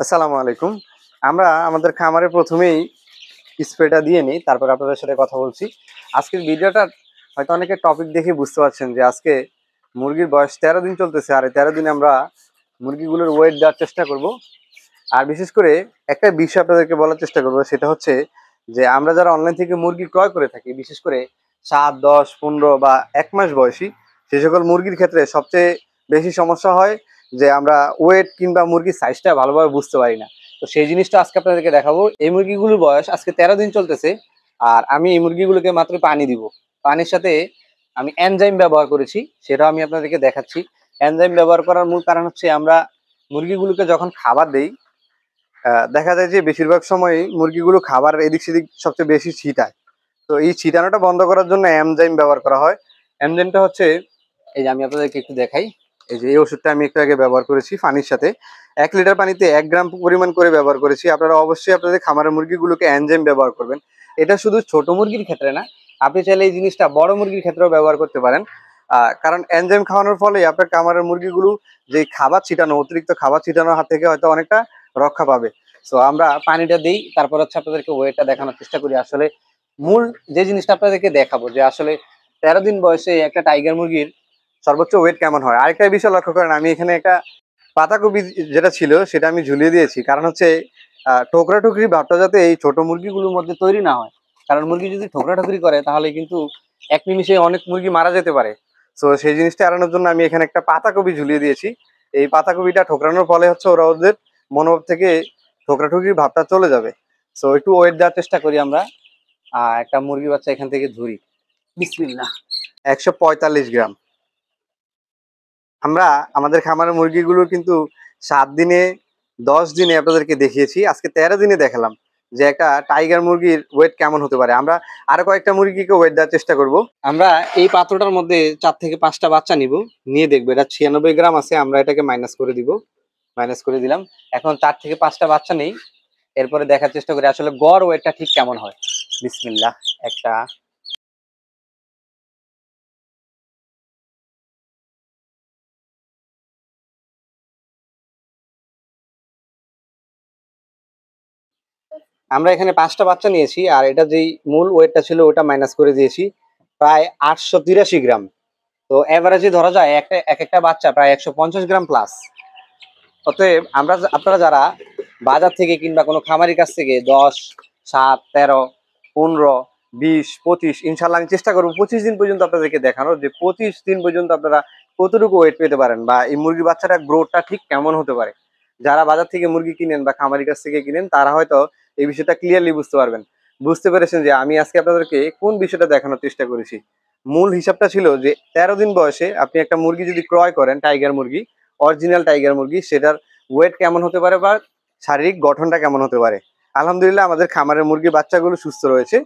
আসসালামু আলাইকুম। আমরা আমাদের খামারে প্রথমেই স্প্রেটা দিয়ে নিই, তারপর আপনাদের সাথে কথা বলছি। আজকের ভিডিওটা হয়তো অনেকে টপিক দেখে বুঝতে পারছেন যে আজকে মুরগির বয়স 13 দিন চলতেছে, আর এই 13 দিনে আমরা মুরগিগুলোর ওয়েট দেওয়ার চেষ্টা করব। আর বিশেষ করে একটা বিষয় আপনাদেরকে বলার চেষ্টা করব, সেটা হচ্ছে যে আমরা যারা অনলাইন থেকে মুরগি ক্রয় করে থাকি, বিশেষ করে 7, 10, 15 বা 1 মাস বয়সী, সে সকল মুরগির ক্ষেত্রে সবচেয়ে বেশি সমস্যা হয় যে আমরা ওয়েট কিংবা মুরগির সাইজটা ভালোভাবে বুঝতে পারি না। তো সেই জিনিসটা আজকে আপনাদেরকে দেখাবো। এই মুরগিগুলোর বয়স আজকে 13 দিন চলতেছে, আর আমি এই মুরগিগুলোকে মাত্র পানি দিব। পানির সাথে আমি এনজাইম ব্যবহার করেছি, সেটাও আমি আপনাদেরকে দেখাচ্ছি। এনজাইম ব্যবহার করার মূল কারণ হচ্ছে আমরা মুরগিগুলোকে যখন খাবার দেই, দেখা যায় যে বেশিরভাগ সময়ই মুরগিগুলো খাবার এদিক সেদিক সবচেয়ে বেশি ছিটায়। তো এই ছিটানোটা বন্ধ করার জন্য এনজাইম ব্যবহার করা হয়। এনজাইমটা হচ্ছে, এই যে আমি আপনাদেরকে একটু দেখাই। এই যে এই ওষুধটা আমি একটু আগে ব্যবহার করেছি পানির সাথে। 1 লিটার পানিতে 1 গ্রাম পরিমাণ করে ব্যবহার করেছি। আপনারা অবশ্যই আপনাদের খামারের মুরগিগুলোকে এনজাইম ব্যবহার করবেন। এটা শুধু ছোট মুরগির ক্ষেত্রে না, আপনি চাইলে এই জিনিসটা বড় মুরগির ক্ষেত্রেও ব্যবহার করতে পারেন। কারণ এনজাইম খাওয়ানোর ফলে আপনার খামারের মুরগিগুলো যে খাবার ছিটানো, অতিরিক্ত খাবার ছিটানোর হাত থেকে হয়তো অনেকটা রক্ষা পাবে। তো আমরা পানিটা দিই, তারপর হচ্ছে আপনাদেরকে ওয়েটটা দেখানোর চেষ্টা করি। আসলে মূল যে জিনিসটা আপনাদেরকে দেখাবো যে আসলে 13 দিন বয়সে একটা টাইগার মুরগির সর্বোচ্চ ওয়েট কেমন হয়। আরেকটা বিষয় লক্ষ্য করেন, আমি এখানে একটা পাতাকপি যেটা ছিল সেটা আমি ঝুলিয়ে দিয়েছি। কারণ হচ্ছে ঠোকরা ঠুকরি ভাবটা যাতে এই ছোট মুরগিগুলোর মধ্যে তৈরি না হয়। কারণ মুরগি যদি ঠোকরা ঠুকরি করে তাহলে কিন্তু এক নিমিষে অনেক মুরগি মারা যেতে পারে। তো সেই জিনিসটা এড়ানোর জন্য আমি এখানে একটা পাতাকপি ঝুলিয়ে দিয়েছি। এই পাতাকপিটা ঠোকরানোর ফলে হচ্ছে ওরা ওদের মনোভাব থেকে ঠোকরা ঠুকরির ভাবটা চলে যাবে। তো একটু ওয়েট দেওয়ার চেষ্টা করি আমরা। একটা মুরগি বাচ্চা এখান থেকে ধরি। বিসমিল্লাহ। 145 গ্রাম। আমরা আমাদের খামারের মুরগিগুলো কিন্তু 7 দিনে, 10 দিনে আপনাদেরকে দেখিয়েছি। আজকে 13 দিনে দেখালাম যে একটা টাইগার মুরগির ওয়েট কেমন হতে পারে। আমরা আরো কয়েকটা মুরগিকে ওয়েট দেওয়ার চেষ্টা করব। আমরা এই পাত্রটার মধ্যে 4 থেকে 5টা বাচ্চা নিব, নিয়ে দেখবো এটা 96 গ্রাম আছে, আমরা এটাকে মাইনাস করে দিব। মাইনাস করে দিলাম। এখন 4 থেকে 5টা বাচ্চা নেই, এরপরে দেখার চেষ্টা করি আসলে গড় ওয়েটটা ঠিক কেমন হয়। বিসমিল্লাহ। একটা, আমরা এখানে 5টা বাচ্চা নিয়েছি, আর এটা যেই মূল ওয়েটটা ছিল ওটা মাইনাস করে দিয়েছি, প্রায় 883 গ্রাম। তো এভারেজে ধরা যায় এক একটা বাচ্চা প্রায় 150 গ্রাম প্লাস। অতএব আপনারা যারা বাজার থেকে কিংবা কোনো খামারির কাছ থেকে 10, 7, 13, 15, 20, 25, ইনশাল্লাহ আমি চেষ্টা করবো 25 দিন পর্যন্ত আপনাদেরকে দেখানোর, যে 25 দিন পর্যন্ত আপনারা কতটুকু ওয়েট পেতে পারেন বা এই মুরগি বাচ্চাটা গ্রোথটা ঠিক কেমন হতে পারে। যারা বাজার থেকে মুরগি কিনেন বা খামারির কাছ থেকে কিনেন তারা হয়তো এই বিষয়টা ক্লিয়ারলি বুঝতে পারবেন। বুঝতে পেরেছেন যে আমি আজকে আপনাদেরকে কোন বিষয়টা দেখানোর চেষ্টা করেছি। মূল হিসাবটা ছিল যে 13 দিন বয়সে আপনি একটা মুরগি যদি ক্রয় করেন, টাইগার মুরগি, অরিজিনাল টাইগার মুরগি, সেটার ওয়েট কেমন হতে পারে বা শারীরিক গঠনটা কেমন হতে পারে। আলহামদুলিল্লাহ আমাদের খামারের মুরগির বাচ্চাগুলো সুস্থ রয়েছে।